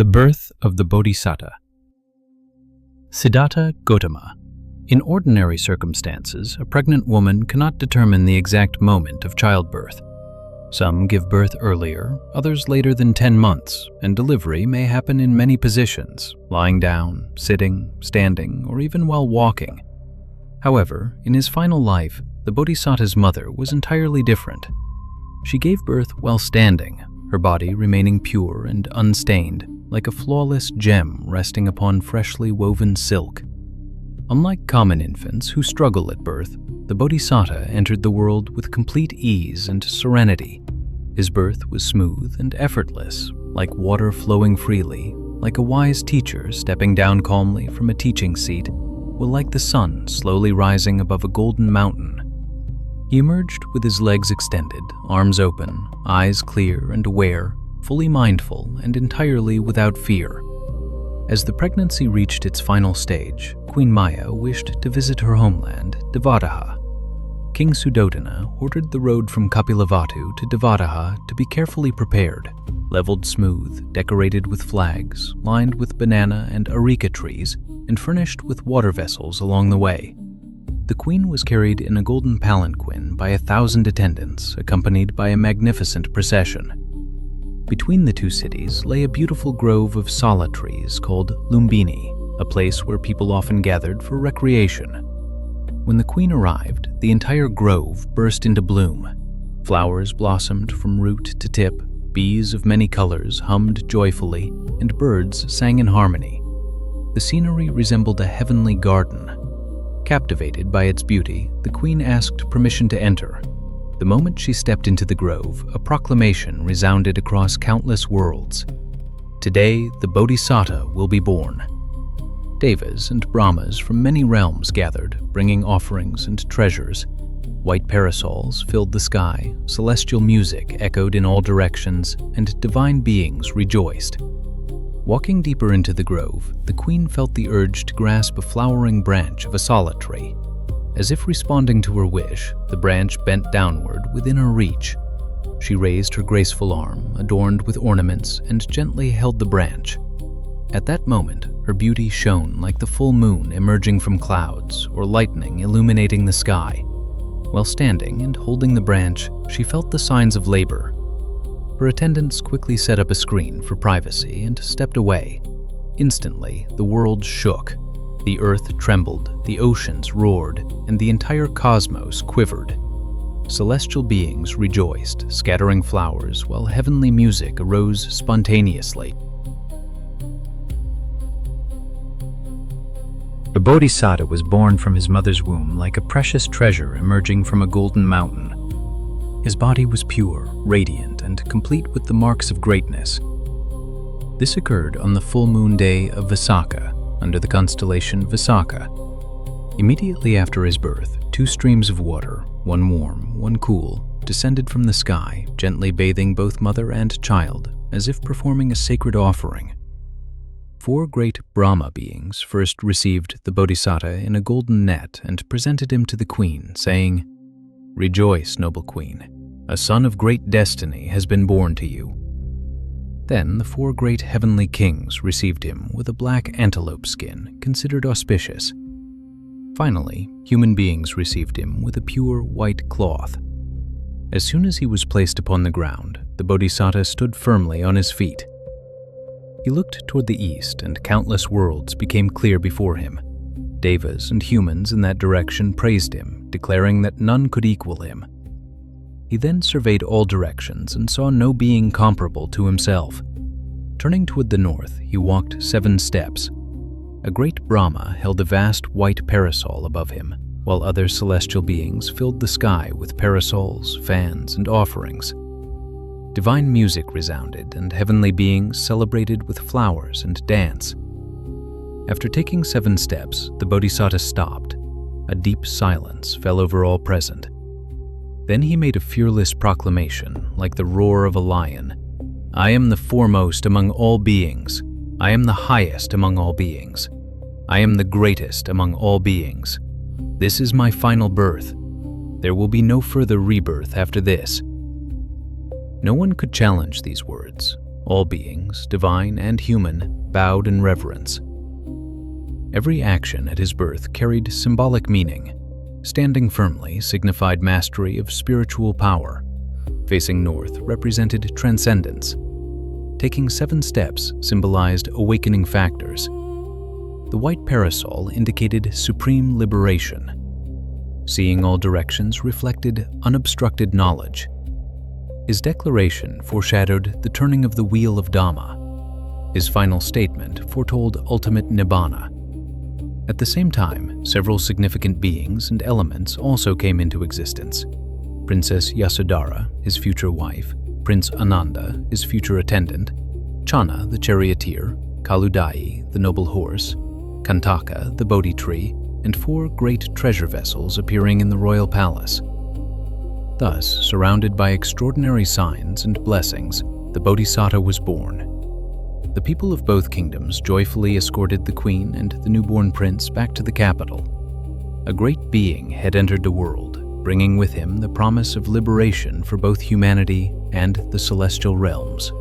The birth of the Bodhisattva. Siddhattha Gautama. In ordinary circumstances, a pregnant woman cannot determine the exact moment of childbirth. Some give birth earlier, others later than 10 months, and delivery may happen in many positions, lying down, sitting, standing, or even while walking. However, in his final life, the Bodhisattva's mother was entirely different. She gave birth while standing, her body remaining pure and unstained, like a flawless gem resting upon freshly woven silk. Unlike common infants who struggle at birth, the Bodhisattva entered the world with complete ease and serenity. His birth was smooth and effortless, like water flowing freely, like a wise teacher stepping down calmly from a teaching seat, or like the sun slowly rising above a golden mountain. He emerged with his legs extended, arms open, eyes clear and aware, fully mindful and entirely without fear. As the pregnancy reached its final stage, Queen Māyā wished to visit her homeland, Devadaha. King Suddhodana ordered the road from Kapilavatthu to Devadaha to be carefully prepared, leveled smooth, decorated with flags, lined with banana and areca trees, and furnished with water vessels along the way. The queen was carried in a golden palanquin by 1,000 attendants, accompanied by a magnificent procession. Between the two cities lay a beautiful grove of sala trees called Lumbini, a place where people often gathered for recreation. When the queen arrived, the entire grove burst into bloom. Flowers blossomed from root to tip, bees of many colors hummed joyfully, and birds sang in harmony. The scenery resembled a heavenly garden. Captivated by its beauty, the queen asked permission to enter. The moment she stepped into the grove, a proclamation resounded across countless worlds. Today, the Bodhisattva will be born. Devas and Brahmas from many realms gathered, bringing offerings and treasures. White parasols filled the sky, celestial music echoed in all directions, and divine beings rejoiced. Walking deeper into the grove, the queen felt the urge to grasp a flowering branch of a sala tree. As if responding to her wish, the branch bent downward within her reach. She raised her graceful arm, adorned with ornaments, and gently held the branch. At that moment, her beauty shone like the full moon emerging from clouds, or lightning illuminating the sky. While standing and holding the branch, she felt the signs of labor. Her attendants quickly set up a screen for privacy and stepped away. Instantly, the world shook. The earth trembled, the oceans roared, and the entire cosmos quivered. Celestial beings rejoiced, scattering flowers, while heavenly music arose spontaneously. The Bodhisattva was born from his mother's womb like a precious treasure emerging from a golden mountain. His body was pure, radiant, and complete with the marks of greatness. This occurred on the full moon day of Visakha, under the constellation Visakha. Immediately after his birth, 2 streams of water, one warm, one cool, descended from the sky, gently bathing both mother and child, as if performing a sacred offering. 4 great Brahma beings first received the Bodhisattva in a golden net and presented him to the queen, saying, "Rejoice, noble queen, a son of great destiny has been born to you." Then the 4 great heavenly kings received him with a black antelope skin, considered auspicious. Finally, human beings received him with a pure white cloth. As soon as he was placed upon the ground, the Bodhisattva stood firmly on his feet. He looked toward the east, and countless worlds became clear before him. Devas and humans in that direction praised him, declaring that none could equal him. He then surveyed all directions and saw no being comparable to himself. Turning toward the north, he walked 7 steps. A great Brahma held a vast white parasol above him, while other celestial beings filled the sky with parasols, fans, and offerings. Divine music resounded, and heavenly beings celebrated with flowers and dance. After taking 7 steps, the Bodhisattva stopped. A deep silence fell over all present. Then he made a fearless proclamation, like the roar of a lion. "I am the foremost among all beings. I am the highest among all beings. I am the greatest among all beings. This is my final birth. There will be no further rebirth after this." No one could challenge these words. All beings, divine and human, bowed in reverence. Every action at his birth carried symbolic meaning. Standing firmly signified mastery of spiritual power. Facing north represented transcendence. Taking 7 steps symbolized awakening factors. The white parasol indicated supreme liberation. Seeing all directions reflected unobstructed knowledge. His declaration foreshadowed the turning of the wheel of Dhamma. His final statement foretold ultimate nibbana. At the same time, several significant beings and elements also came into existence. Princess Yasodhara, his future wife, Prince Ananda, his future attendant, Channa, the charioteer, Kaludai, the noble horse, Kantaka, the Bodhi tree, and 4 great treasure vessels appearing in the royal palace. Thus, surrounded by extraordinary signs and blessings, the Bodhisattva was born. The people of both kingdoms joyfully escorted the queen and the newborn prince back to the capital. A great being had entered the world, bringing with him the promise of liberation for both humanity and the celestial realms.